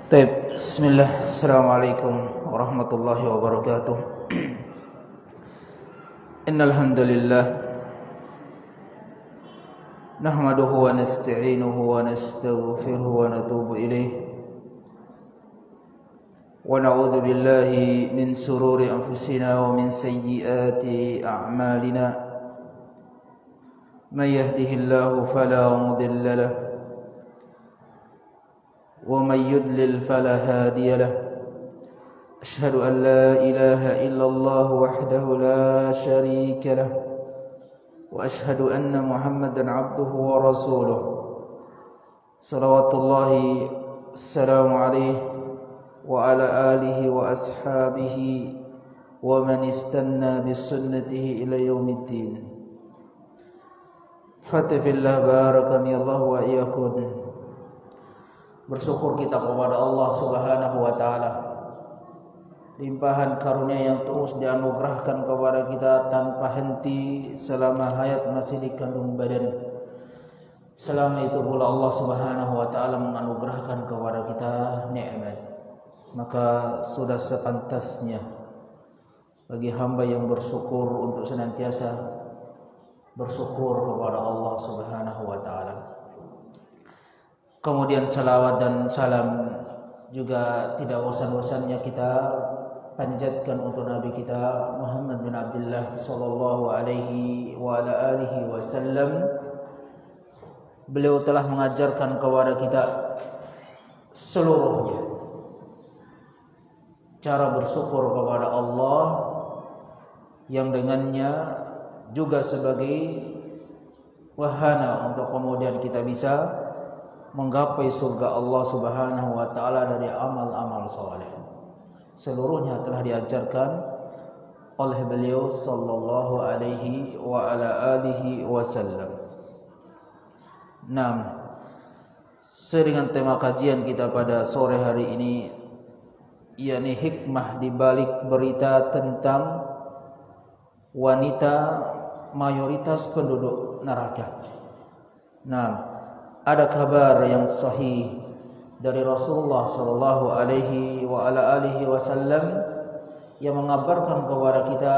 Baik, bismillah. Assalamualaikum warahmatullahi wabarakatuh. Innal hamdalillah nahmaduhu wa nasta'inuhu wa nastaghfiruhu wa natubu ilayh. Wa na'udzu billahi min sururi anfusina wa min sayyiati a'malina. May yahdihillahu fala mudilla lahu ومن يضلل فلا هادي له أشهد أن لا إله إلا الله وحده لا شريك له وأشهد أن محمدا عبده ورسوله صلوات الله السلام عليه وعلى آله وأصحابه ومن استنى بسنته إلى يوم الدين. Ikhwati fillah, barakani Allah wa iyyakum. Bersyukur kita kepada Allah Subhanahu wa taala, limpahan karunia yang terus dianugerahkan kepada kita tanpa henti selama hayat masih di kandung badan. Selama itu pula Allah Subhanahu wa taala menganugerahkan kepada kita nikmat. Maka sudah sepantasnya bagi hamba yang bersyukur untuk senantiasa bersyukur kepada Allah Subhanahu wa taala. Kemudian salawat dan salam juga tidak bosan-bosannya kita panjatkan untuk Nabi kita Muhammad bin Abdullah sallallahu alaihi wa ala alihi wasallam. Beliau telah mengajarkan kepada kita seluruhnya cara bersyukur kepada Allah, yang dengannya juga sebagai wahana untuk kemudian kita bisa menggapai surga Allah Subhanahu wa taala dari amal-amal saleh. Seluruhnya telah diajarkan oleh beliau sallallahu alaihi wa ala alihi wasallam. Dengan tema kajian kita pada sore hari ini, yakni hikmah di balik berita tentang wanita mayoritas penduduk neraka. Ada kabar yang sahih dari Rasulullah sallallahu alaihi wa ala alihi wasallam yang mengabarkan kepada kita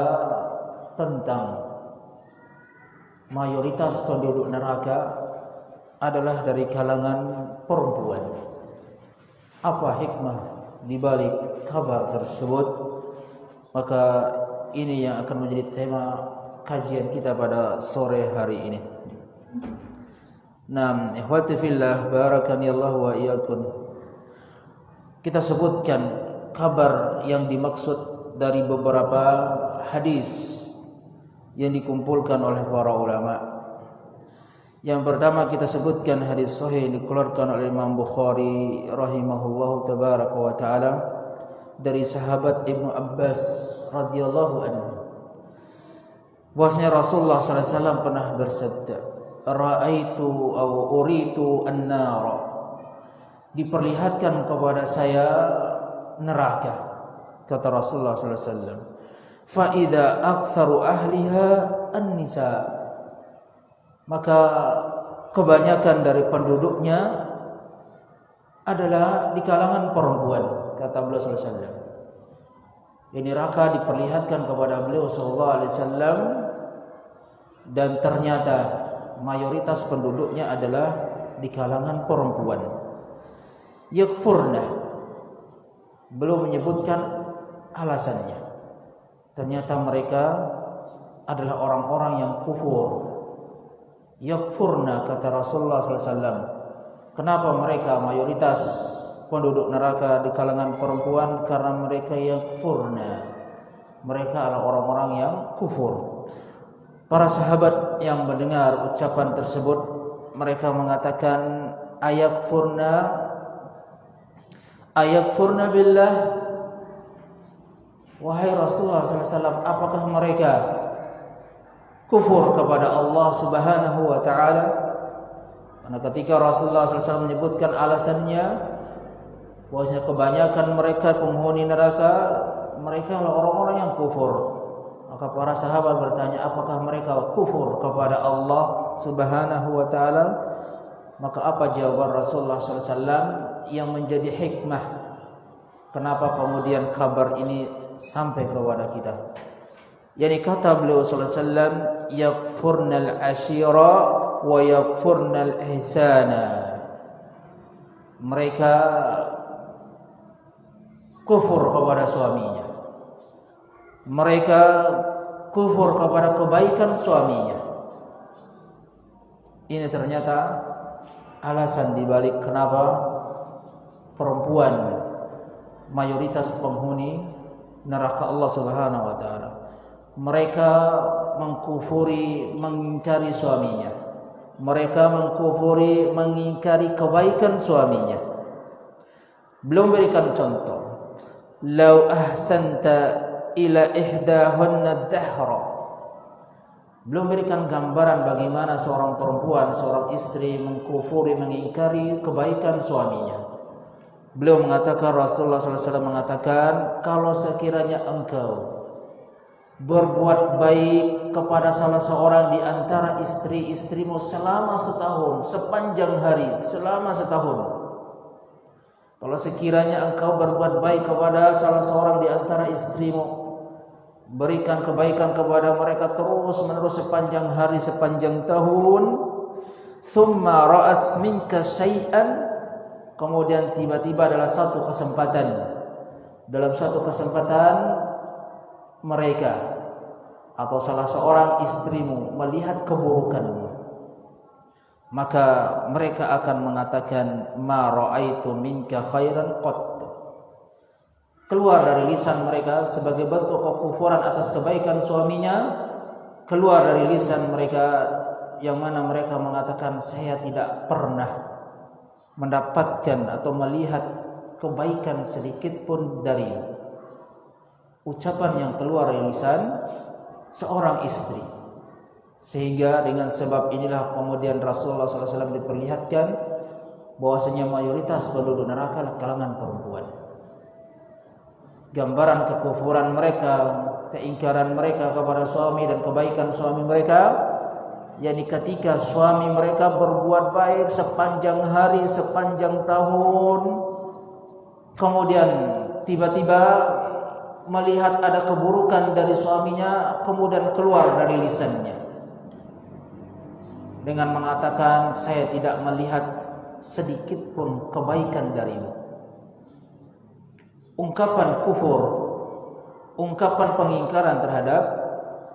tentang mayoritas penduduk neraka adalah dari kalangan perempuan. Apa hikmah di balik kabar tersebut? Maka ini yang akan menjadi tema kajian kita pada sore hari ini. Ikhwati fillah, barakani Allah wa iyyakum. Kita sebutkan kabar yang dimaksud dari beberapa hadis yang dikumpulkan oleh para ulama. Yang pertama kita sebutkan hadis sahih yang dikeluarkan oleh Imam Bukhari rahimahullahu tabaraka wa taala dari sahabat Ibnu Abbas radhiyallahu anhu, bahwasanya Rasulullah sallallahu alaihi wasallam pernah bersabda, ra'aitu aw uritu an-nar, diperlihatkan kepada saya neraka, kata Rasulullah sallallahu alaihi wasallam, fa idza aktsaru ahliha an-nisa, maka kebanyakan dari penduduknya adalah di kalangan perempuan, kata beliau sallallahu alaihi wasallam. Ini neraka diperlihatkan kepada beliau sallallahu alaihi wasallam, dan ternyata mayoritas penduduknya adalah di kalangan perempuan. Yakfurna, belum menyebutkan alasannya. Ternyata mereka adalah orang-orang yang kufur. Yakfurna, kata Rasulullah SAW. Kenapa mereka mayoritas penduduk neraka di kalangan perempuan? Karena mereka yakfurna, mereka adalah orang-orang yang kufur. Para sahabat yang mendengar ucapan tersebut, mereka mengatakan, ayakfurna billah, wahai Rasulullah SAW, apakah mereka kufur kepada Allah Subhanahu wa taala? Karena ketika Rasulullah SAW menyebutkan alasannya, bahwasanya kebanyakan mereka penghuni neraka, mereka adalah orang-orang yang kufur. Maka para sahabat bertanya, apakah mereka kufur kepada Allah Subhanahu wa taala? Maka apa jawaban Rasulullah SAW? yang menjadi hikmah kenapa kemudian kabar ini sampai kepada kita. Yani kata beliau sallallahu alaihi wasallam, yakfurnal ashira wa yakfurnal ihsana. Mereka kufur kepada suaminya. Mereka kufur kepada kebaikan suaminya. Ini ternyata alasan dibalik kenapa perempuan mayoritas penghuni neraka Allah Subhanahu wa taala. Mereka mengkufuri, mengingkari suaminya. Mereka mengkufuri, mengingkari kebaikan suaminya. Belum berikan contoh. Lau ahsanta ila ihdahunna dahra. Belum berikan gambaran bagaimana seorang perempuan, seorang istri mengkufuri, mengingkari kebaikan suaminya. Beliau mengatakan, Rasulullah SAW mengatakan, kalau sekiranya engkau berbuat baik kepada salah seorang di antara istri-istrimu selama setahun, sepanjang hari, selama setahun. Kalau sekiranya engkau berbuat baik kepada salah seorang di antara istrimu, berikan kebaikan kepada mereka terus menerus sepanjang hari, sepanjang tahun, thumma ra'at minka syai'an, kemudian tiba-tiba dalam satu kesempatan mereka atau salah seorang istrimu melihat keburukanmu, maka mereka akan mengatakan, ma ra'aitu minka khairan qat. Keluar dari lisan mereka sebagai bentuk kekufuran atas kebaikan suaminya, keluar dari lisan mereka yang mana mereka mengatakan, saya tidak pernah mendapatkan atau melihat kebaikan sedikit pun dari ucapan yang keluar dari lisan seorang istri. Sehingga dengan sebab inilah kemudian Rasulullah SAW diperlihatkan bahwasanya mayoritas penduduk neraka adalah kalangan perempuan. Gambaran kekufuran mereka, keingkaran mereka kepada suami dan kebaikan suami mereka, yakni ketika suami mereka berbuat baik sepanjang hari, sepanjang tahun, kemudian tiba-tiba melihat ada keburukan dari suaminya, kemudian keluar dari lisannya dengan mengatakan, saya tidak melihat sedikit pun kebaikan darimu. Ungkapan kufur, ungkapan pengingkaran terhadap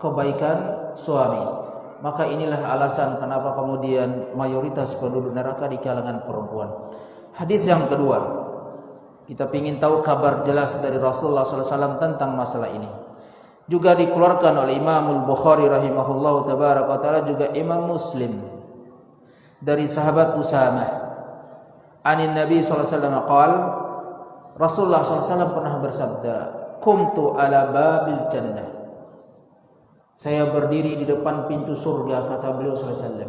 kebaikan suami. Maka inilah alasan kenapa kemudian mayoritas penduduk neraka di kalangan perempuan. Hadis yang kedua, kita ingin tahu kabar jelas dari Rasulullah SAW tentang masalah ini. Juga dikeluarkan oleh Imam Al-Bukhari rahimahullahu tabaraka ta'ala, juga Imam Muslim dari sahabat Usamah anin Nabi SAW qala, Rasulullah SAW pernah bersabda, kumtu ala babil jannah. Saya berdiri di depan pintu surga, kata beliau SAW.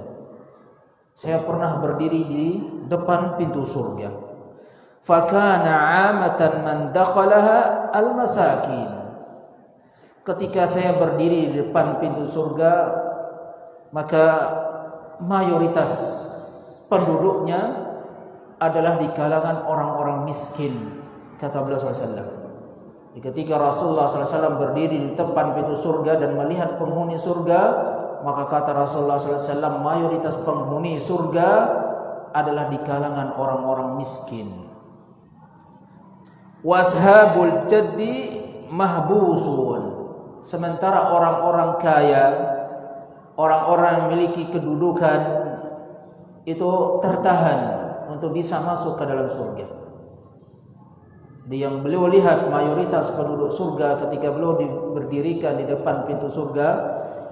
Saya pernah berdiri di depan pintu surga. Fakana amatan man dakhalaha al-masakin. Ketika saya berdiri di depan pintu surga, maka mayoritas penduduknya adalah di kalangan orang-orang miskin, kata beliau SAW. Ketika Rasulullah SAW berdiri di depan pintu surga dan melihat penghuni surga, maka kata Rasulullah SAW, mayoritas penghuni surga adalah di kalangan orang-orang miskin. Washabul jaddi mahbusun. Sementara orang-orang kaya, orang-orang yang memiliki kedudukan itu tertahan untuk bisa masuk ke dalam surga. Yang beliau lihat mayoritas penduduk surga ketika beliau berdirikan di depan pintu surga,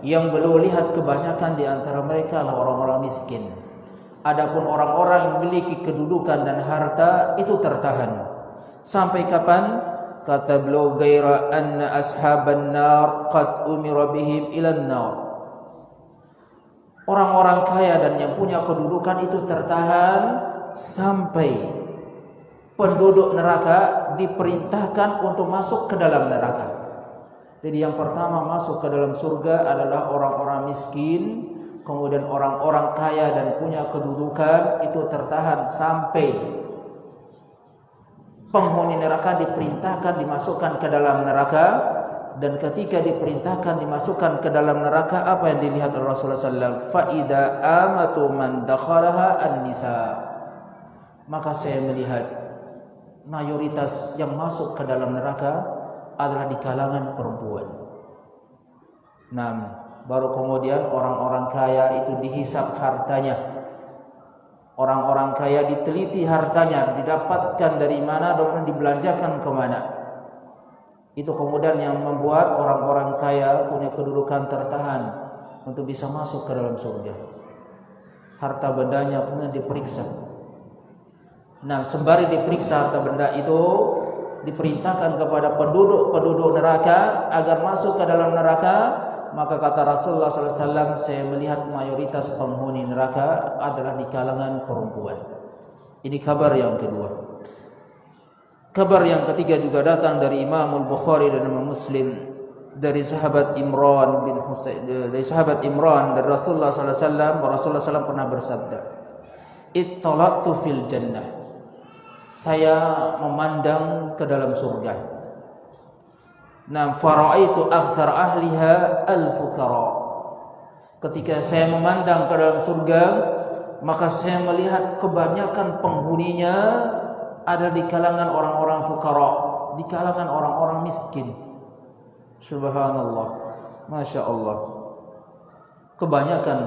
yang beliau lihat kebanyakan di antara mereka adalah orang-orang miskin. Adapun orang-orang yang memiliki kedudukan dan harta itu tertahan. Sampai kapan? Kata beliau, ghaira anna ashaban nar qad umira bihim ilan nar. Orang-orang kaya dan yang punya kedudukan itu tertahan sampai penduduk neraka diperintahkan untuk masuk ke dalam neraka. Jadi yang pertama masuk ke dalam surga adalah orang-orang miskin, kemudian orang-orang kaya dan punya kedudukan itu tertahan sampai penghuni neraka diperintahkan dimasukkan ke dalam neraka, dan ketika diperintahkan dimasukkan ke dalam neraka, apa yang dilihat oleh Rasulullah SAW? Faida amatu man dakhalaha an-nisa. Maka saya melihat mayoritas yang masuk ke dalam neraka adalah di kalangan perempuan. Nah, baru kemudian orang-orang kaya itu dihisap hartanya. Orang-orang kaya diteliti hartanya, didapatkan dari mana dan dibelanjakan ke mana. Itu kemudian yang membuat orang-orang kaya punya kedudukan tertahan untuk bisa masuk ke dalam surga. Harta bendanya kemudian diperiksa. Nah, sembari diperiksa harta benda itu, diperintahkan kepada penduduk neraka agar masuk ke dalam neraka. Maka kata Rasulullah SAW, saya melihat mayoritas penghuni neraka adalah di kalangan perempuan. Ini kabar yang kedua. Kabar yang ketiga juga datang dari Imam Al-Bukhari dan Imam Muslim dari sahabat Imran bin Husain, dari sahabat Imran dari Rasulullah SAW. Rasulullah SAW pernah bersabda, "Ittala'tu fil jannah." Saya memandang ke dalam surga. Nah, faraitu akthar ahliha al-fuqara. Ketika saya memandang ke dalam surga, maka saya melihat kebanyakan penghuninya ada di kalangan orang-orang fuqara, di kalangan orang-orang miskin. Subhanallah, Masya Allah. Kebanyakan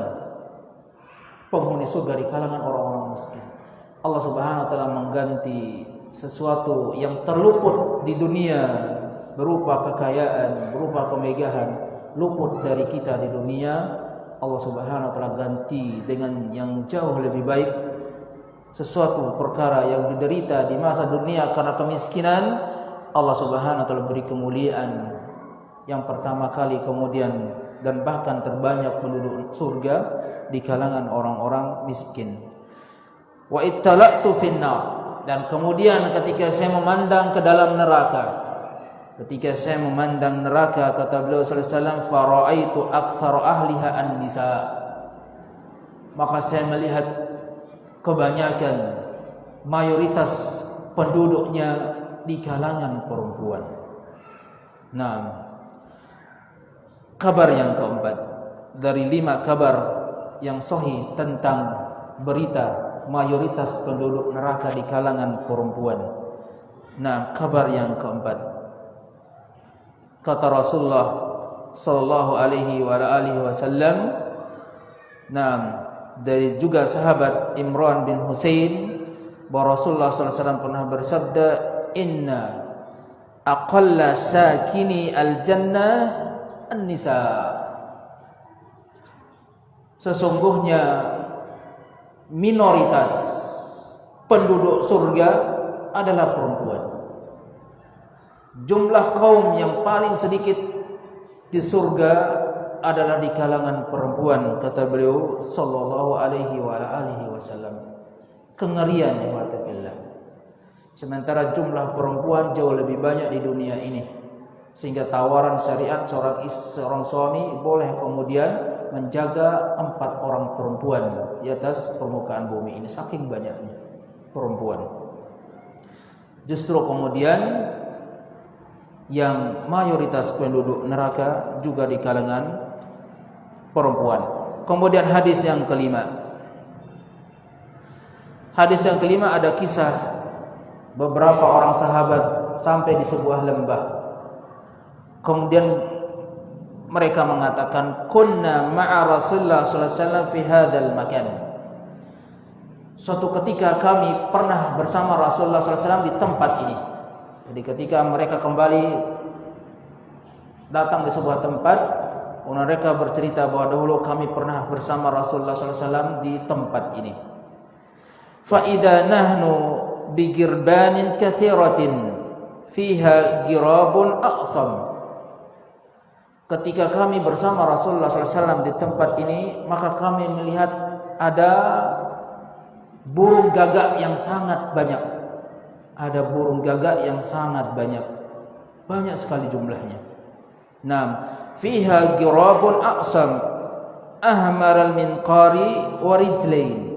penghuni surga di kalangan orang-orang miskin. Allah Subhanahu wa taala mengganti sesuatu yang terluput di dunia berupa kekayaan, berupa kemegahan, luput dari kita di dunia. Allah Subhanahu wa taala ganti dengan yang jauh lebih baik. Sesuatu perkara yang diderita di masa dunia karena kemiskinan, Allah Subhanahu wa taala beri kemuliaan yang pertama kali kemudian dan bahkan terbanyak penduduk surga di kalangan orang-orang miskin. Wa ittala'tu finnar, dan kemudian ketika saya memandang ke dalam neraka, ketika saya memandang neraka, kata beliau sallallahu alaihi wasallam, faraitu aktsara ahliha an-nisa. Maka saya melihat kebanyakan mayoritas penduduknya di kalangan perempuan. Nah, kabar yang keempat dari 5 kabar yang sahih tentang berita mayoritas penduduk neraka di kalangan perempuan. Nah, kabar yang keempat, kata Rasulullah sallallahu alaihi wa alihi wasallam, nah, dari juga sahabat Imran bin Husain, bahwa Rasulullah sallallahu alaihi wasallam pernah bersabda, inna aqalla sakini al-jannah an-nisa. Sesungguhnya minoritas penduduk surga adalah perempuan. Jumlah kaum yang paling sedikit di surga adalah di kalangan perempuan, kata beliau sallallahu alaihi wa alihi wasallam. Kengerian ya wa'tafillah. Sementara jumlah perempuan jauh lebih banyak di dunia ini, sehingga tawaran syariat seorang suami boleh kemudian menjaga 4 orang perempuan di atas permukaan bumi ini, saking banyaknya perempuan. Justru kemudian yang mayoritas penduduk neraka juga di kalangan perempuan. Kemudian hadis yang kelima. Hadis yang kelima ada kisah beberapa orang sahabat sampai di sebuah lembah. Kemudian mereka mengatakan, kunna ma'a Rasulullah sallallahu alaihi wasallam fi hadzal makan. Suatu ketika kami pernah bersama Rasulullah sallallahu alaihi wasallam di tempat ini. Jadi ketika mereka kembali datang di sebuah tempat, mereka bercerita bahwa dahulu kami pernah bersama Rasulullah sallallahu alaihi wasallam di tempat ini. Fa idza nahnu bi girbanin katsiratin fiha girabun aqsam. Ketika kami bersama Rasulullah SAW di tempat ini, maka kami melihat ada burung gagak yang sangat banyak. Ada burung gagak yang sangat banyak. Banyak sekali jumlahnya. Nah, fiha girabun aqsam ahmar al-minqari wa rijlain.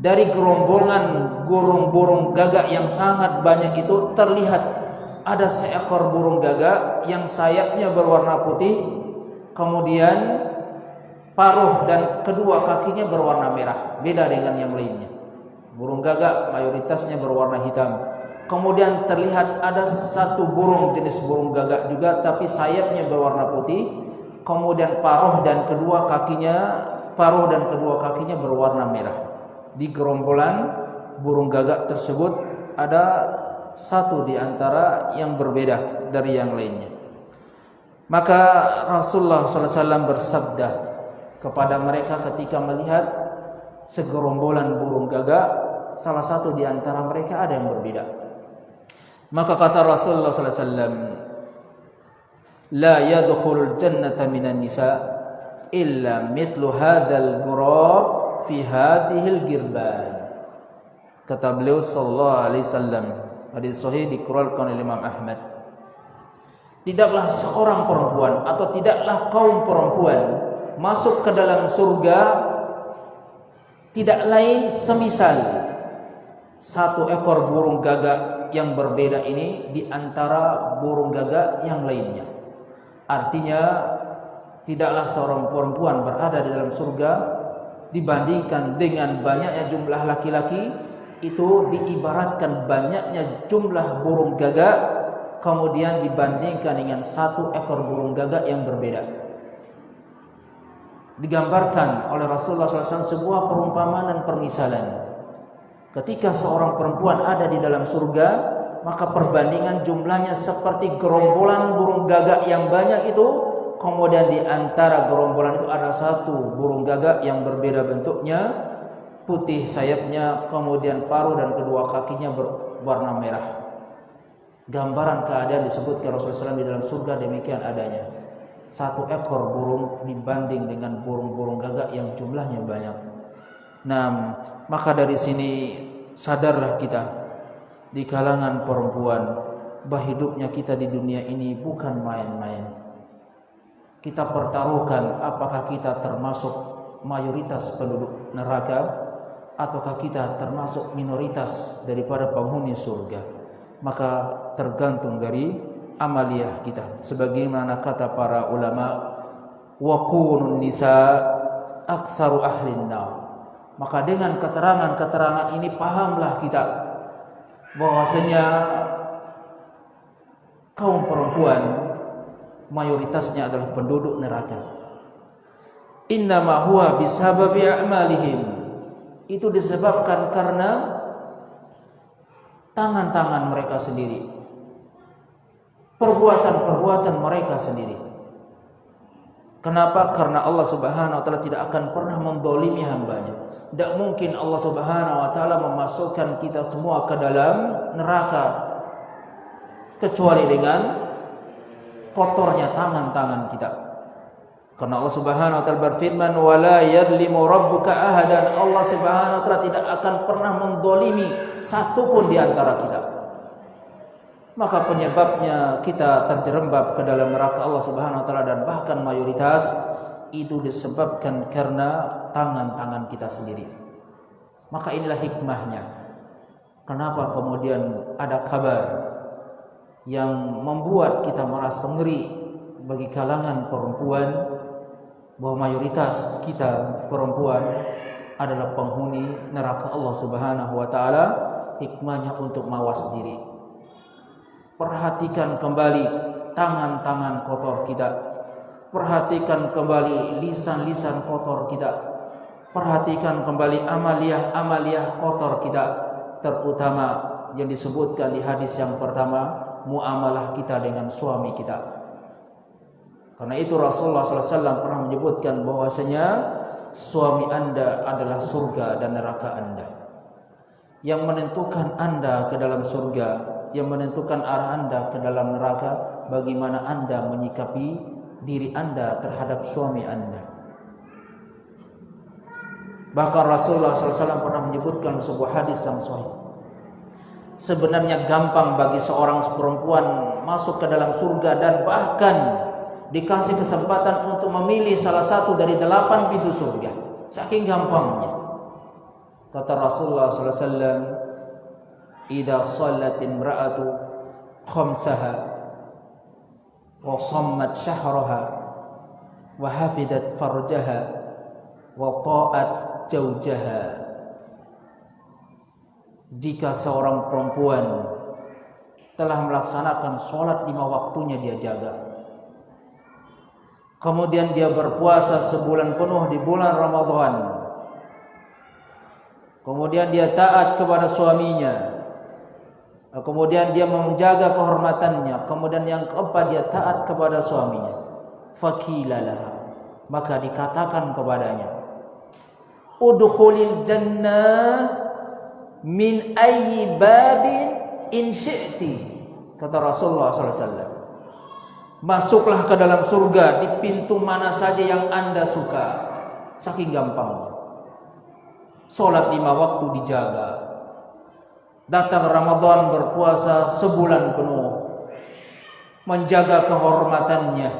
dari gerombolan burung-burung gagak yang sangat banyak itu terlihat ada seekor burung gagak yang sayapnya berwarna putih, kemudian paruh dan kedua kakinya berwarna merah, beda dengan yang lainnya. Burung gagak mayoritasnya berwarna hitam. Kemudian terlihat ada satu burung jenis burung gagak juga, tapi sayapnya berwarna putih. Kemudian paruh dan kedua kakinya berwarna merah. Di gerombolan burung gagak tersebut ada satu di antara yang berbeda dari yang lainnya. Maka Rasulullah SAW bersabda kepada mereka ketika melihat segerombolan burung gagak, salah satu di antara mereka ada yang berbeda. Maka kata Rasulullah SAW, la yadkhulul jannata minan nisa illa mithlu hadzal ghurab fi hadhil girban. Kata beliau sallallahu alaihi wasallam, hadis sahih dikeluarkan oleh Imam Ahmad. Tidaklah seorang perempuan atau tidaklah kaum perempuan masuk ke dalam surga tidak lain semisal satu ekor burung gagak yang berbeda ini di antara burung gagak yang lainnya. Artinya tidaklah seorang perempuan berada di dalam surga dibandingkan dengan banyaknya jumlah laki-laki, itu diibaratkan banyaknya jumlah burung gagak kemudian dibandingkan dengan satu ekor burung gagak yang berbeda. Digambarkan oleh Rasulullah SAW sebuah perumpamaan dan permisalan. Ketika seorang perempuan ada di dalam surga, maka perbandingan jumlahnya seperti gerombolan burung gagak yang banyak itu. Kemudian di antara gerombolan itu ada satu burung gagak yang berbeda bentuknya, putih sayapnya, kemudian paruh dan kedua kakinya berwarna merah. Gambaran keadaan disebutkan Rasulullah SAW di dalam surga demikian adanya. Satu ekor burung dibanding dengan burung-burung gagak yang jumlahnya banyak. Nah, maka dari sini sadarlah kita di kalangan perempuan bahwa hidupnya kita di dunia ini bukan main-main. Kita pertaruhkan apakah kita termasuk mayoritas penduduk neraka ataukah kita termasuk minoritas daripada penghuni surga. Maka tergantung dari amaliyah kita. Sebagaimana kata para ulama, wa kunun nisa aktsaru ahlin nar. Maka dengan keterangan-keterangan ini pahamlah kita bahwasanya kaum perempuan mayoritasnya adalah penduduk neraka. Innama huwa bisababi a'malihim. Itu disebabkan karena tangan-tangan mereka sendiri, perbuatan-perbuatan mereka sendiri. Kenapa? Karena Allah Subhanahu wa taala tidak akan pernah mendolimi hambanya. Tidak mungkin Allah Subhanahu wa taala memasukkan kita semua ke dalam neraka kecuali dengan kotornya tangan-tangan kita. Karena Allah Subhanahu wa taala berfirman, "Wa la yadlimu rabbuka ahadan." Allah Subhanahu wa taala tidak akan pernah mendolimi satu pun di antara kita. Maka penyebabnya kita terjerembab ke dalam neraka Allah Subhanahu wa taala dan bahkan mayoritas itu disebabkan karena tangan-tangan kita sendiri. Maka inilah hikmahnya. Kenapa kemudian ada kabar yang membuat kita merasa ngeri bagi kalangan perempuan bahwa mayoritas kita perempuan adalah penghuni neraka Allah Subhanahu wa taala. Hikmahnya untuk mawas diri. Perhatikan kembali tangan-tangan kotor kita. Perhatikan kembali lisan-lisan kotor kita. Perhatikan kembali amaliyah-amaliyah kotor kita. Terutama yang disebutkan di hadis yang pertama, muamalah kita dengan suami kita. Karena itu Rasulullah SAW pernah menyebutkan bahwasanya suami Anda adalah surga dan neraka Anda. Yang menentukan Anda ke dalam surga, yang menentukan arah Anda ke dalam neraka, bagaimana Anda menyikapi diri Anda terhadap suami Anda. Bahkan Rasulullah SAW pernah menyebutkan sebuah hadis yang sahih. Sebenarnya gampang bagi seorang perempuan masuk ke dalam surga dan bahkan dikasih kesempatan untuk memilih salah satu dari 8 pintu surga. Saking gampangnya. Kata Rasulullah sallallahu alaihi wasallam, "Idza shallat imra'atu khamsaha wa shammat shahraha wa hafidat farjaha wa ta'at zawjaha." Jika seorang perempuan telah melaksanakan sholat 5 waktunya dia jaga, kemudian dia berpuasa sebulan penuh di bulan Ramadan, kemudian dia taat kepada suaminya, kemudian dia menjaga kehormatannya, kemudian yang keempat dia taat kepada suaminya, faqilalah, maka dikatakan kepadanya, udkhulil jannah min ayyi babin in syi'ti. Kata Rasulullah sallallahu alaihi wasallam, masuklah ke dalam surga di pintu mana saja yang Anda suka. Saking gampangnya. Salat 5 waktu dijaga. Datang Ramadan berpuasa sebulan penuh, menjaga kehormatannya.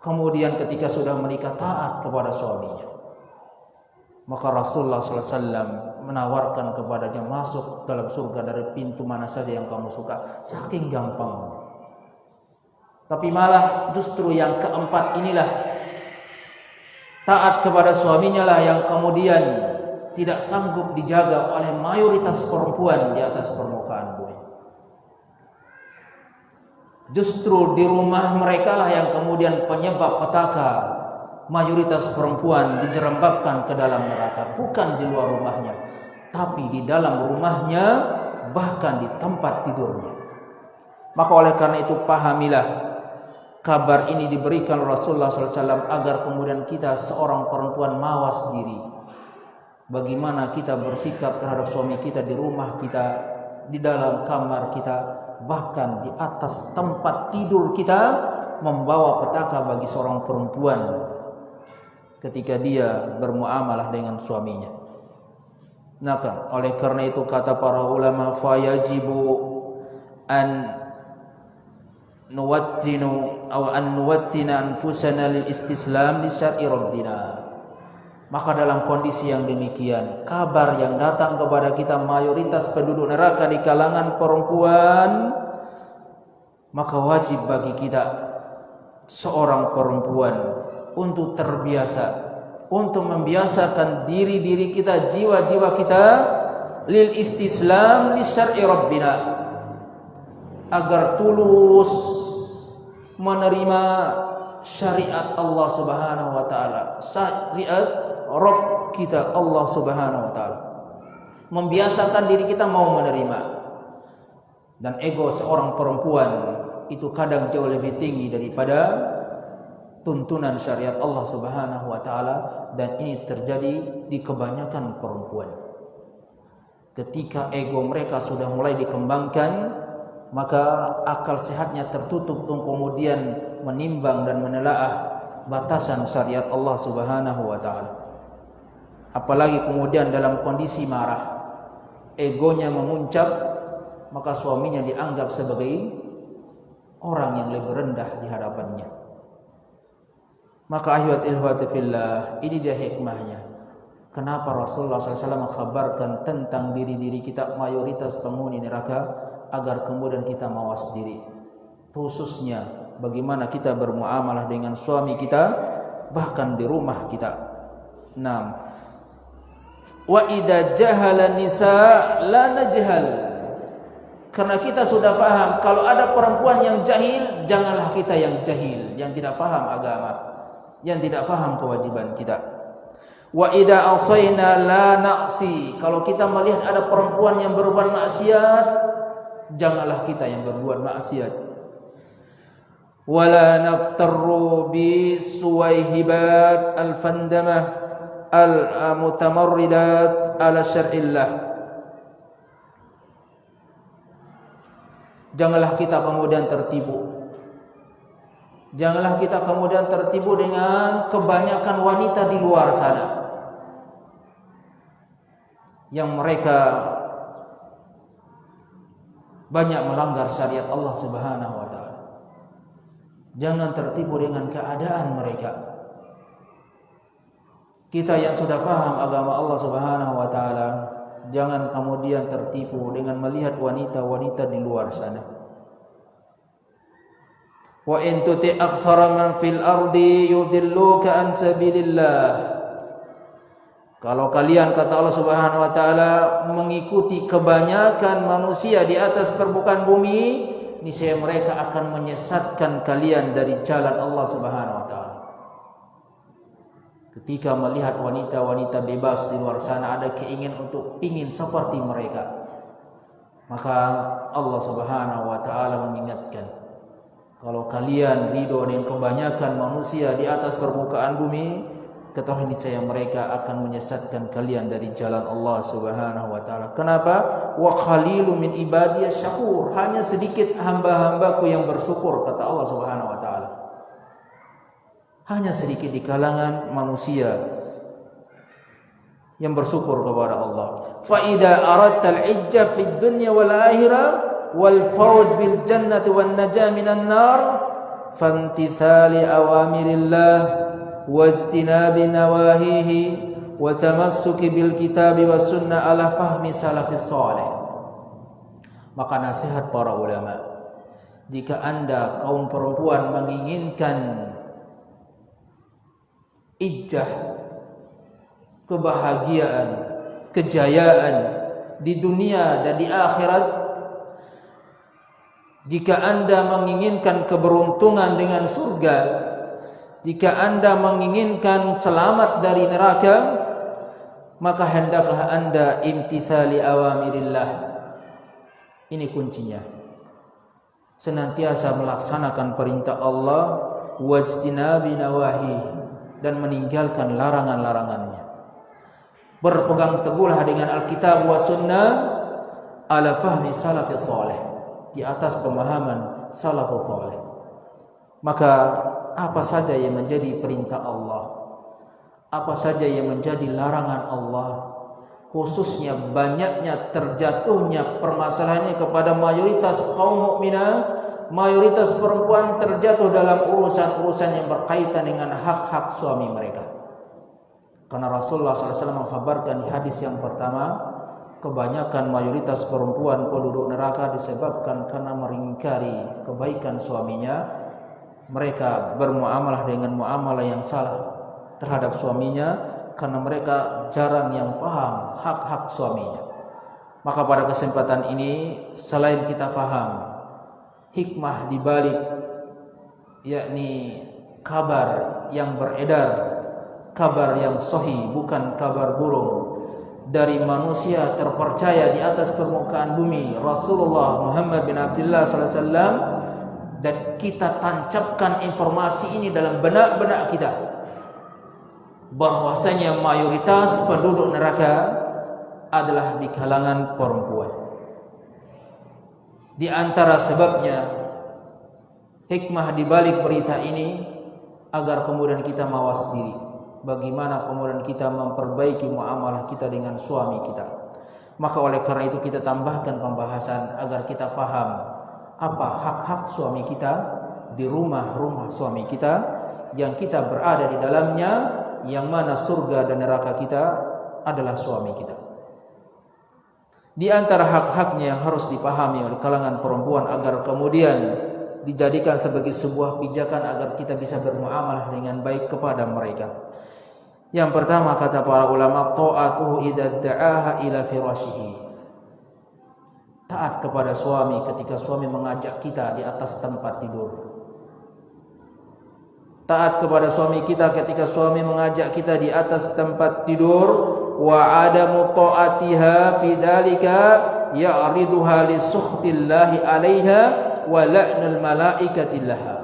Kemudian ketika sudah menikah taat kepada suaminya. Maka Rasulullah sallallahu alaihi wasallam menawarkan kepadanya masuk dalam surga dari pintu mana saja yang kamu suka. Saking gampangnya. Tapi malah justru yang keempat inilah, taat kepada suaminya lah yang kemudian tidak sanggup dijaga oleh mayoritas perempuan di atas permukaan bumi. Justru di rumah mereka lah yang kemudian penyebab petaka mayoritas perempuan dijerembabkan ke dalam neraka. Bukan di luar rumahnya, tapi di dalam rumahnya, bahkan di tempat tidurnya. Maka oleh karena itu pahamilah, kabar ini diberikan Rasulullah SAW agar kemudian kita seorang perempuan mawas diri. Bagaimana kita bersikap terhadap suami kita di rumah kita, di dalam kamar kita, bahkan di atas tempat tidur kita, membawa petaka bagi seorang perempuan ketika dia bermuamalah dengan suaminya. Nah, oleh karena itu kata para ulama, fayajibu an nuwattinu aw an nuwattina anfusana lil istislam li syar'i rabbina. Maka dalam kondisi yang demikian, kabar yang datang kepada kita mayoritas penduduk neraka di kalangan perempuan, maka wajib bagi kita seorang perempuan untuk terbiasa, untuk membiasakan diri-diri kita, jiwa-jiwa kita lil istislam li syar'i rabbina, agar tulus menerima syariat Allah Subhanahu wa taala, syariat Rabb kita Allah Subhanahu wa taala. Membiasakan diri kita mau menerima. Dan ego seorang perempuan itu kadang jauh lebih tinggi daripada tuntunan syariat Allah Subhanahu wa taala, dan ini terjadi di kebanyakan perempuan. Ketika ego mereka sudah mulai dikembangkan, maka akal sehatnya tertutup untuk kemudian menimbang dan menelaah batasan syariat Allah Subhanahu wa taala. Apalagi kemudian dalam kondisi marah, egonya memuncak, maka suaminya dianggap sebagai orang yang lebih rendah di hadapannya. Maka ahwati fillah, ini dia hikmahnya. Kenapa Rasulullah SAW mengkhabarkan tentang diri-diri kita mayoritas penghuni neraka, agar kemudian kita mawas diri. Khususnya bagaimana kita bermuamalah dengan suami kita, bahkan di rumah kita. 6. Wa idza jahala nisa la najhal. Karena kita sudah paham, kalau ada perempuan yang jahil, janganlah kita yang jahil, yang tidak paham agama, yang tidak paham kewajiban kita. Wa idza asayna la na'si. Kalau kita melihat ada perempuan yang berbuat maksiat, janganlah kita yang berbuat maksiat. Wala naftarru bi suwaihibat al-fandamah al-mutamarridat ala syar'illah. Janganlah kita kemudian tertipu. Janganlah kita kemudian tertipu dengan kebanyakan wanita di luar sana yang mereka banyak melanggar syariat Allah Subhanahu wa taala. Jangan tertipu dengan keadaan mereka. Kita yang sudah paham agama Allah Subhanahu wa taala, jangan kemudian tertipu dengan melihat wanita-wanita di luar sana. Wa in tuti aktsara man fil ardi yudilluka an sabilillah. Kalau kalian, kata Allah Subhanahu wa taala, mengikuti kebanyakan manusia di atas permukaan bumi, niscaya mereka akan menyesatkan kalian dari jalan Allah Subhanahu wa taala. Ketika melihat wanita-wanita bebas di luar sana, ada keinginan untuk ingin seperti mereka, maka Allah Subhanahu wa taala mengingatkan, kalau kalian ridho dengan kebanyakan manusia di atas permukaan bumi, ketahui niscaya mereka akan menyesatkan kalian dari jalan Allah Subhanahu wa taala. Kenapa? Wa qalilun min ibadiyas syakur. Hanya sedikit hamba-hambaku yang bersyukur, kata Allah Subhanahu wa taala. Hanya sedikit di kalangan manusia yang bersyukur kepada Allah. Fa idza aradta al-ijja fid dunya wal akhirah wal fawz bil jannati wan najah minan nar famtithali awamirillah wajtinabi nawahihi wa tamassuki bil kitabi was sunnah ala fahmi salafis salih. Maka nasihat para ulama, jika Anda kaum perempuan menginginkan ijjah, kebahagiaan, kejayaan di dunia dan di akhirat, jika Anda menginginkan keberuntungan dengan surga, jika Anda menginginkan selamat dari neraka, maka hendaklah Anda imtithali awamirillah. Ini kuncinya. Senantiasa melaksanakan perintah Allah, wajtinabi nawahi, dan meninggalkan larangan-larangannya. Berpegang teguhlah dengan Alkitab wa sunnah ala fahmi salafis salih, di atas pemahaman salafus salih. Maka apa saja yang menjadi perintah Allah, apa saja yang menjadi larangan Allah, khususnya banyaknya terjatuhnya permasalahannya kepada mayoritas kaum mukminah, mayoritas perempuan terjatuh dalam urusan-urusan yang berkaitan dengan hak-hak suami mereka. Karena Rasulullah SAW mengkhabarkan di hadis yang pertama, kebanyakan mayoritas perempuan penduduk neraka disebabkan karena mengingkari kebaikan suaminya. Mereka bermuamalah dengan muamalah yang salah terhadap suaminya karena mereka jarang yang paham hak-hak suaminya. Maka pada kesempatan ini, selain kita paham hikmah di balik yakni kabar yang beredar, kabar yang sahih, bukan kabar burung, dari manusia terpercaya di atas permukaan bumi, Rasulullah Muhammad bin Abdullah sallallahu alaihi wasallam, dan kita tancapkan informasi ini dalam benak-benak kita, bahwasanya mayoritas penduduk neraka adalah di kalangan perempuan. Di antara sebabnya, hikmah di balik berita ini, agar kemudian kita mawas diri, bagaimana kemudian kita memperbaiki muamalah kita dengan suami kita. Maka oleh karena itu kita tambahkan pembahasan agar kita paham apa hak-hak suami kita di rumah-rumah suami kita yang kita berada di dalamnya, yang mana surga dan neraka kita adalah suami kita. Di antara hak-haknya yang harus dipahami oleh kalangan perempuan agar kemudian dijadikan sebagai sebuah pijakan agar kita bisa bermuamalah dengan baik kepada mereka. Yang pertama, kata para ulama, ta'atuhu idza da'aha ila firashihi. Taat kepada suami ketika suami mengajak kita di atas tempat tidur. Taat kepada suami kita ketika suami mengajak kita di atas tempat tidur. Wa adamu ta'atiha fi dzalika ya'riduha li sukhtillahi 'alaiha wa la'nul malaikati laha.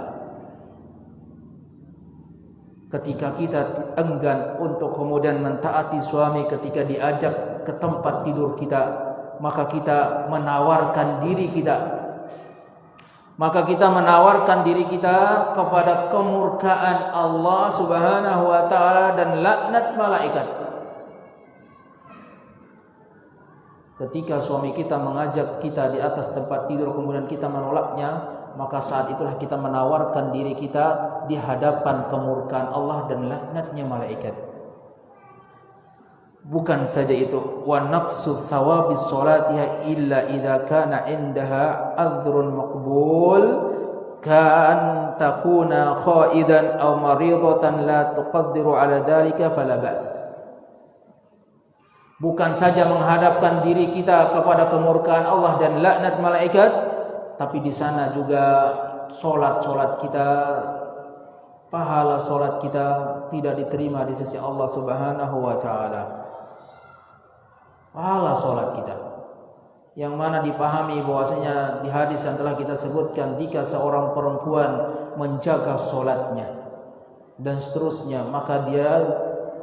Ketika kita enggan untuk kemudian mentaati suami ketika diajak ke tempat tidur kita, maka kita menawarkan diri kita, kepada kemurkaan Allah Subhanahu wa taala dan laknat malaikat. Ketika suami kita mengajak kita di atas tempat tidur kemudian kita menolaknya, maka saat itulah kita menawarkan diri kita di hadapan kemurkaan Allah dan laknatnya malaikat. Bukan saja itu, wa naqsu thawabis salatiha illa idza kana indaha adzrun maqbul kan takuna khaidan aw maridatan la tuqaddiru ala dhalika fala ba's. Bukan saja menghadapkan diri kita kepada kemurkaan Allah dan laknat malaikat, tapi di sana juga solat kita, pahala solat kita tidak diterima di sisi Allah Subhanahu wa taala. Pahala solat kita, yang mana dipahami bahwasanya di hadis yang telah kita sebutkan, jika seorang perempuan menjaga solatnya dan seterusnya, maka dia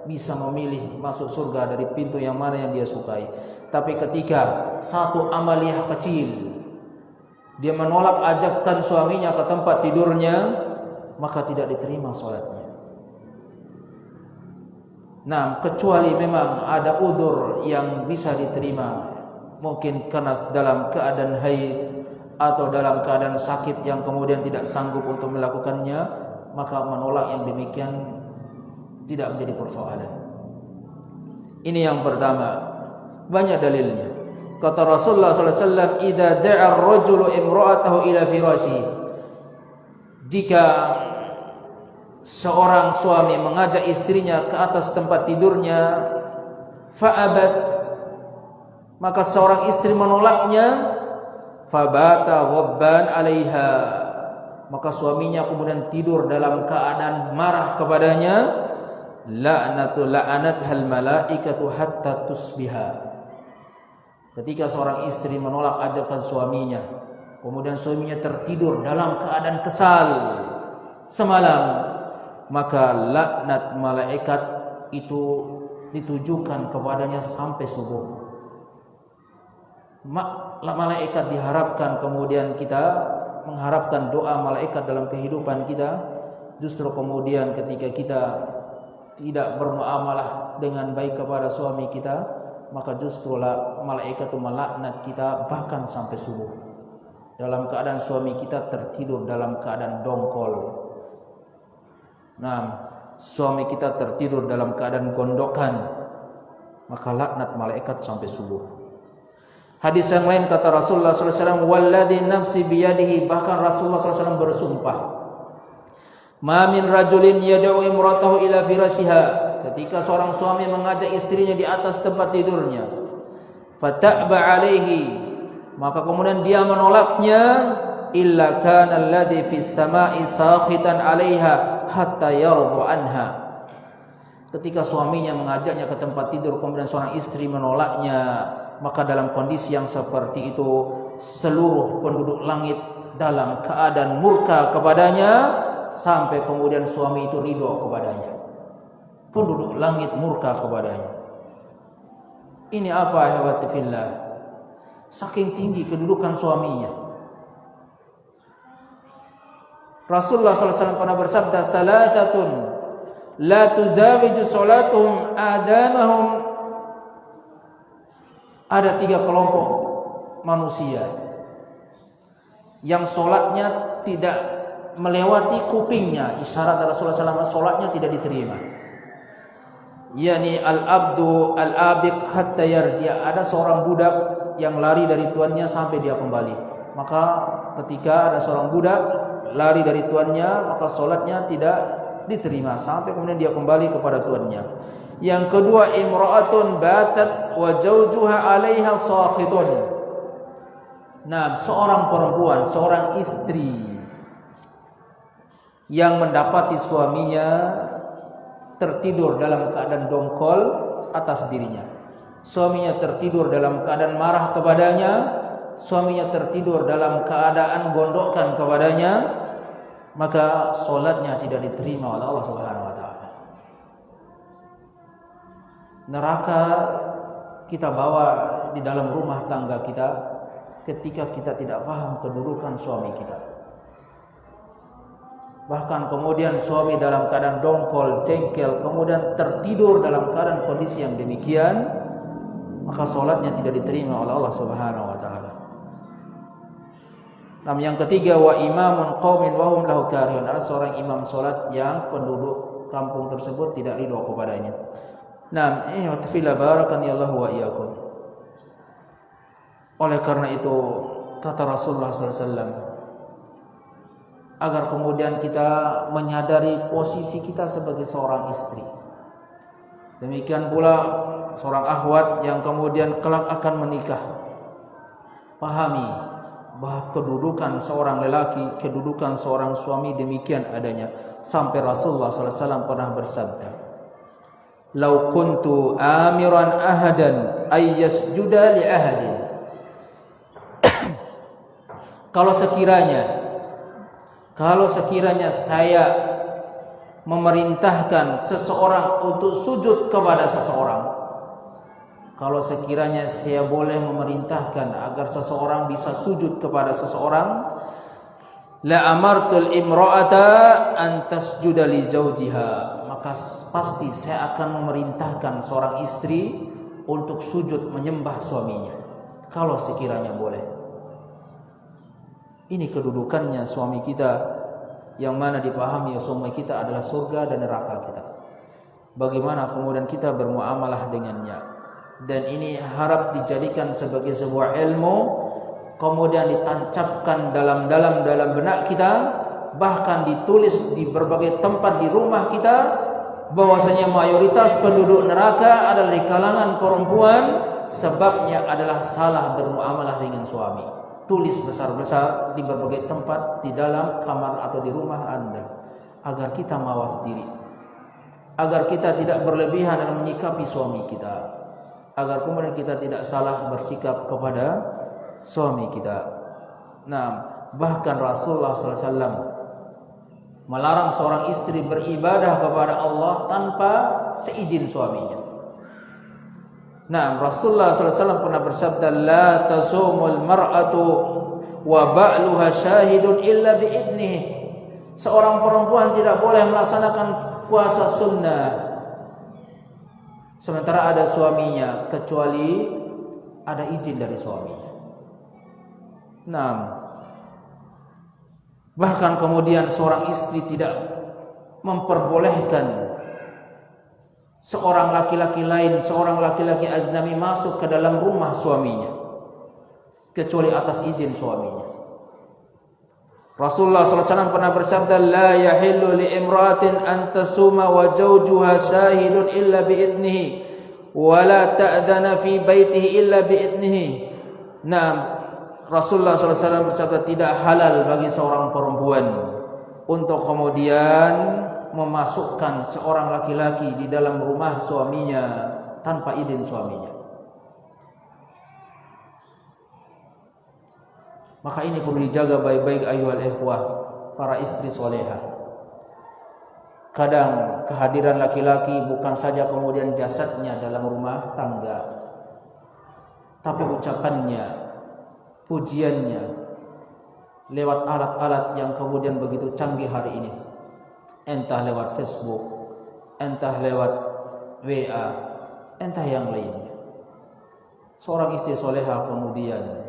bisa memilih masuk surga dari pintu yang mana yang dia sukai. Tapi ketika satu amaliyah kecil dia menolak ajakan suaminya ke tempat tidurnya, maka tidak diterima solatnya. Nah, kecuali memang ada udzur yang bisa diterima, mungkin karena dalam keadaan haid atau dalam keadaan sakit yang kemudian tidak sanggup untuk melakukannya, maka menolak yang demikian tidak menjadi persoalan. Ini yang pertama, banyak dalilnya. Kata Rasulullah sallallahu alaihi wasallam, "Idza da'a ar-rajulu imra'atahu ila firashihi." Jika seorang suami mengajak istrinya ke atas tempat tidurnya, fa'abat, maka seorang istri menolaknya, fabata ghadban 'alaiha, maka suaminya kemudian tidur dalam keadaan marah kepadanya, la'anathal malaikatu hatta tusbiha. Ketika seorang istri menolak ajakan suaminya, kemudian suaminya tertidur dalam keadaan kesal semalam, maka laknat malaikat itu ditujukan kepadanya sampai subuh. Malaikat diharapkan, kemudian kita mengharapkan doa malaikat dalam kehidupan kita. Justru kemudian ketika kita tidak bermuamalah dengan baik kepada suami kita, maka justru malaikat itu melaknat kita bahkan sampai subuh, dalam keadaan suami kita tertidur dalam keadaan dongkol. Nah, suami kita tertidur dalam keadaan gondokan, maka laknat malaikat sampai subuh. Hadis yang lain kata Rasulullah sallallahu alaihi wasallam, "Walladzi nafsi biyadihi," bahkan Rasulullah sallallahu alaihi wasallam bersumpah, "Ma min rajulin yad'u imratahu ila firashiha," ketika seorang suami mengajak istrinya di atas tempat tidurnya, "fata'ba 'alaihi," maka kemudian dia menolaknya, "illa kana alladhi fis sama'i sakhitan 'alaiha hatta yardu anha." Ketika suaminya mengajaknya ke tempat tidur, kemudian seorang istri menolaknya, maka dalam kondisi yang seperti itu seluruh penduduk langit dalam keadaan murka kepadanya, sampai kemudian suami itu ridho kepadanya. Penduduk langit murka kepadanya. Ini apa ya watifillah? Saking tinggi kedudukan suaminya. Rasulullah SAW pernah bersabda, "Salatatun la tuzawiju salatuhum adanahum." Ada 3 kelompok manusia yang solatnya tidak melewati kupingnya. Isyarat dari Rasulullah SAW, solatnya tidak diterima. Yani al-abdu al-abiq hatta yarji'. Ada seorang budak yang lari dari tuannya sampai dia kembali. Maka ketika ada seorang budak lari dari tuannya, maka solatnya tidak diterima sampai kemudian dia kembali kepada tuannya. Yang kedua, imra'atun batat wa zawjuha 'alaiha sakhitun. Nah, seorang perempuan, seorang istri yang mendapati suaminya tertidur dalam keadaan dongkol atas dirinya. Suaminya tertidur dalam keadaan marah kepadanya, suaminya tertidur dalam keadaan gondokkan kepadanya, maka solatnya tidak diterima oleh Allah Subhanahu wa taala. Neraka kita bawa di dalam rumah tangga kita ketika kita tidak paham kedudukan suami kita. Bahkan kemudian suami dalam keadaan dongkol, jengkel, kemudian tertidur dalam keadaan kondisi yang demikian, maka solatnya tidak diterima oleh Allah Subhanahu wa taala. Yang ketiga, wa imamun qaumin wa hum lahu karihun. Ada seorang imam solat yang penduduk kampung tersebut tidak ridho kepadanya. Naam, wa barakan ya Allah wa iyyakum. Oleh karena itu kata Rasulullah SAW, agar kemudian kita menyadari posisi kita sebagai seorang istri. Demikian pula seorang akhwat yang kemudian kelak akan menikah, pahami bahwa kedudukan seorang lelaki, kedudukan seorang suami demikian adanya. Sampai Rasulullah SAW pernah bersabda, "Lau kuntu amiran ahadan ay yasjuda li ahadin." Kalau sekiranya saya memerintahkan seseorang untuk sujud kepada seseorang, kalau sekiranya saya boleh memerintahkan agar seseorang bisa sujud kepada seseorang, la amartul imra'ata an tasjuda li zawjiha, maka pasti saya akan memerintahkan seorang istri untuk sujud menyembah suaminya, kalau sekiranya boleh. Ini kedudukannya suami kita, yang mana dipahami suami kita adalah surga dan neraka kita. Bagaimana kemudian kita bermuamalah dengannya. Dan ini harap dijadikan sebagai sebuah ilmu, kemudian ditancapkan dalam benak kita, bahkan ditulis di berbagai tempat di rumah kita, bahwasanya mayoritas penduduk neraka adalah di kalangan perempuan, sebabnya adalah salah bermuamalah dengan suami. Tulis besar-besar di berbagai tempat, di dalam kamar atau di rumah Anda, agar kita mawas diri, agar kita tidak berlebihan dalam menyikapi suami kita, agar kemudian kita tidak salah bersikap kepada suami kita. Nah, bahkan Rasulullah SAW melarang seorang istri beribadah kepada Allah tanpa seizin suaminya. Nah, Rasulullah SAW pernah bersabda, la tasumul mar'atu wa ba'luha syahidun illa bi'idnihi. Seorang perempuan tidak boleh melaksanakan puasa sunnah sementara ada suaminya, kecuali ada izin dari suaminya. Nah, bahkan kemudian seorang istri tidak memperbolehkan seorang laki-laki lain, seorang laki-laki ajnami masuk ke dalam rumah suaminya, kecuali atas izin suaminya. Rasulullah SAW pernah bersabda, la yahillu li imra'atin an tasuma wa zawjuha syahidun illa bi'idnihi wa la ta'dana fi baitihi illa bi'idnihi. Nah, Rasulullah SAW bersabda, tidak halal bagi seorang perempuan untuk kemudian memasukkan seorang laki-laki di dalam rumah suaminya tanpa izin suaminya. Maka ini perlu dijaga baik-baik ayyuhal ikhwah, para istri solehah. Kadang kehadiran laki-laki bukan saja kemudian jasadnya dalam rumah tangga, tapi ucapannya, pujiannya lewat alat-alat yang kemudian begitu canggih hari ini. Entah lewat Facebook, entah lewat WA, entah yang lainnya. Seorang istri soleha kemudian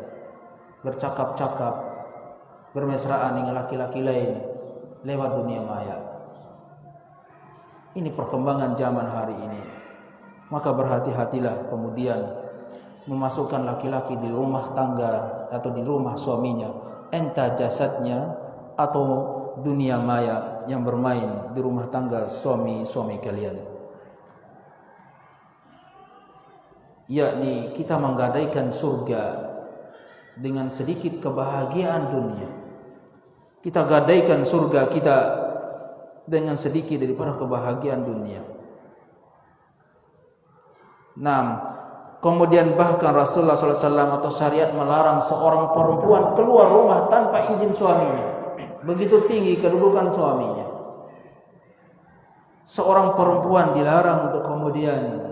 bercakap-cakap, bermesraan dengan laki-laki lain lewat dunia maya. Ini perkembangan zaman hari ini. Maka berhati-hatilah kemudian memasukkan laki-laki di rumah tangga atau di rumah suaminya, entah jasadnya atau dunia maya yang bermain di rumah tangga suami-suami kalian. Yakni kita menggadaikan surga dengan sedikit kebahagiaan dunia. Kita gadaikan surga kita dengan sedikit daripada kebahagiaan dunia. Nah, kemudian bahkan Rasulullah SAW atau syariat melarang seorang perempuan keluar rumah tanpa izin suaminya. Begitu tinggi kedudukan suaminya. Seorang perempuan dilarang untuk kemudian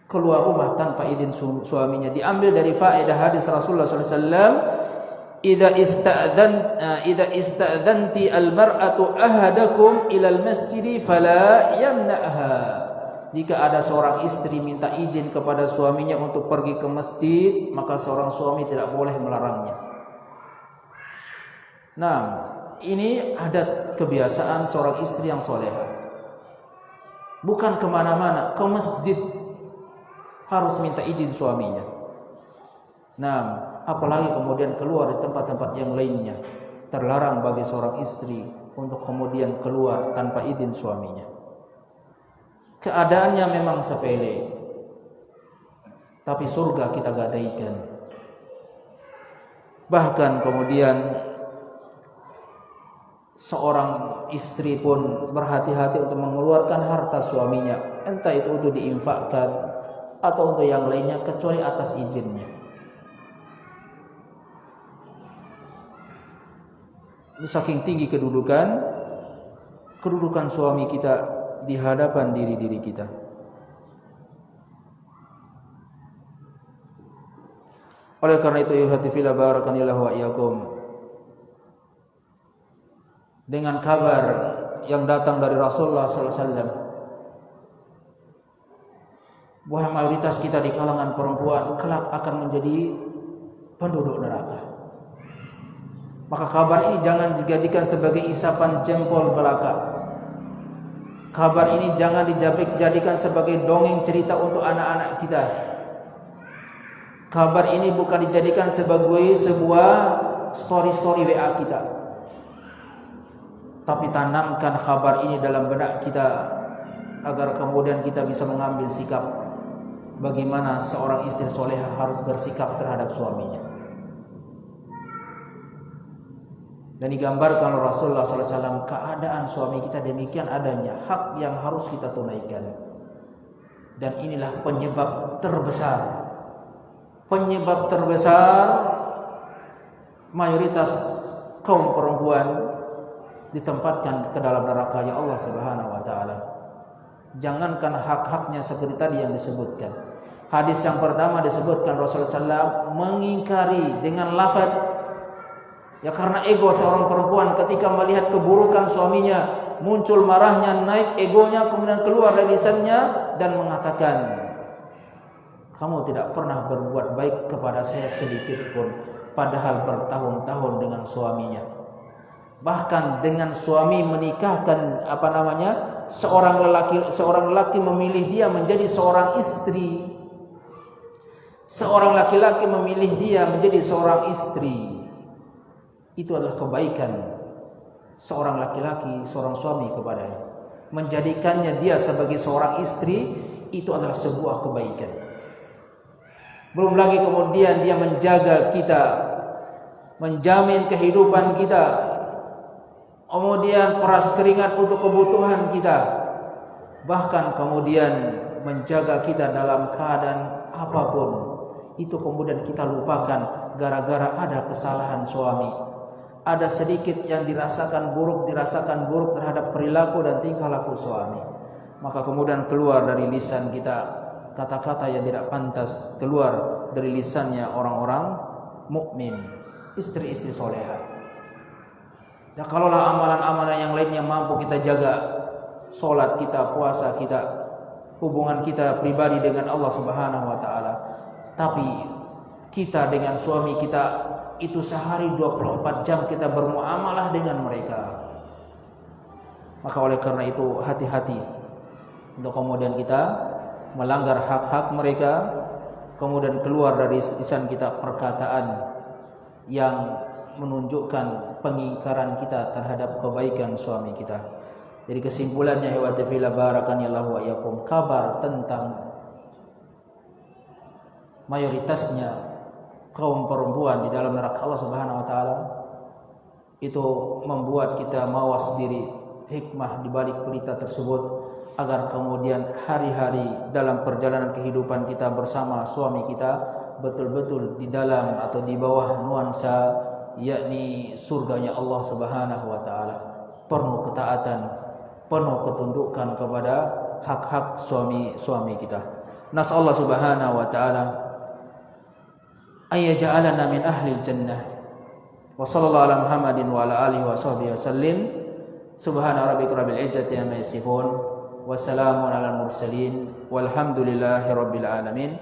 keluar rumah tanpa izin suaminya. Diambil dari faedah hadis Rasulullah SAW, idza ista'dzanti al-mar'atu ahadakum ila al-masjid fala yamna'ha. Jika ada seorang istri minta izin kepada suaminya untuk pergi ke masjid, maka seorang suami tidak boleh melarangnya. Nah, ini adat kebiasaan seorang istri yang solehah. bukan kemana-mana, ke masjid harus minta izin suaminya. Nah, apalagi kemudian keluar di tempat-tempat yang lainnya. Terlarang bagi seorang istri untuk kemudian keluar tanpa izin suaminya. Keadaannya memang sepele, tapi surga kita gadaikan. Bahkan kemudian seorang istri pun berhati-hati untuk mengeluarkan harta suaminya, entah itu untuk diinfakkan atau untuk yang lainnya, kecuali atas izinnya. Saking tinggi kedudukan suami kita di hadapan diri kita. Oleh karena itu, ayuhati fillah barakanillahu wa iyyakum, dengan kabar yang datang dari Rasulullah sallallahu alaihi wasallam bahwa mayoritas kita di kalangan perempuan kelak akan menjadi penduduk neraka. Maka kabar ini jangan dijadikan sebagai isapan jempol belaka. Kabar ini jangan dijadikan sebagai dongeng cerita untuk anak-anak kita. Kabar ini bukan dijadikan sebagai sebuah story WA kita. Tapi tanamkan kabar ini dalam benak kita agar kemudian kita bisa mengambil sikap bagaimana seorang istri solehah harus bersikap terhadap suaminya. Dan digambarkan oleh Rasulullah SAW keadaan suami kita demikian adanya, hak yang harus kita tunaikan. Dan inilah penyebab terbesar mayoritas kaum perempuan ditempatkan ke dalam neraka-Nya Allah Subhanahu wa taala. Jangankan hak-haknya seperti tadi yang disebutkan. Hadis yang pertama disebutkan Rasulullah SAW mengingkari dengan lafaz, ya karena ego seorang perempuan ketika melihat keburukan suaminya, muncul marahnya, naik egonya, kemudian keluar dari lisannya dan mengatakan, kamu tidak pernah berbuat baik kepada saya sedikit pun, padahal bertahun-tahun dengan suaminya. Bahkan dengan suami menikahkan seorang lelaki memilih dia menjadi seorang istri. Seorang laki-laki memilih dia menjadi seorang istri. Itu adalah kebaikan seorang laki-laki, seorang suami kepadanya. Menjadikannya dia sebagai seorang istri, itu adalah sebuah kebaikan. Belum lagi kemudian dia menjaga kita, menjamin kehidupan kita, kemudian peras keringat untuk kebutuhan kita, bahkan kemudian menjaga kita dalam keadaan apapun. Itu kemudian kita lupakan gara-gara ada kesalahan suami. Ada sedikit yang dirasakan buruk terhadap perilaku dan tingkah laku suami, maka kemudian keluar dari lisan kita kata-kata yang tidak pantas keluar dari lisannya orang-orang mukmin, istri-istri solehah. Ya kalaulah amalan-amalan yang lainnya mampu kita jaga, sholat kita, puasa kita, hubungan kita pribadi dengan Allah Subhanahu wa taala, tapi kita dengan suami kita itu sehari 24 jam kita bermuamalah dengan mereka. Maka oleh karena itu hati-hati untuk kemudian kita melanggar hak-hak mereka, kemudian keluar dari lisan kita perkataan yang menunjukkan pengingkaran kita terhadap kebaikan suami kita. Jadi kesimpulannya, hewati fillah barakanillahu wa iyyakum, kabar tentang mayoritasnya kaum perempuan di dalam neraka Allah Subhanahu wa taala itu membuat kita mawas diri, hikmah di balik berita tersebut, agar kemudian hari-hari dalam perjalanan kehidupan kita bersama suami kita betul-betul di dalam atau di bawah nuansa yakni surganya Allah Subhanahu wa taala, penuh ketaatan, penuh ketundukan kepada hak-hak suami kita. Nasallahu Subhanahu wa taala ayyaj'alana min ahli jannah. Wa sallallahu ala Muhammadin wa ala alihi wa sahbihi wasallim. Subhana rabbika rabbil izzati amma yasifun wa salamun alal mursalin walhamdulillahi rabbil alamin.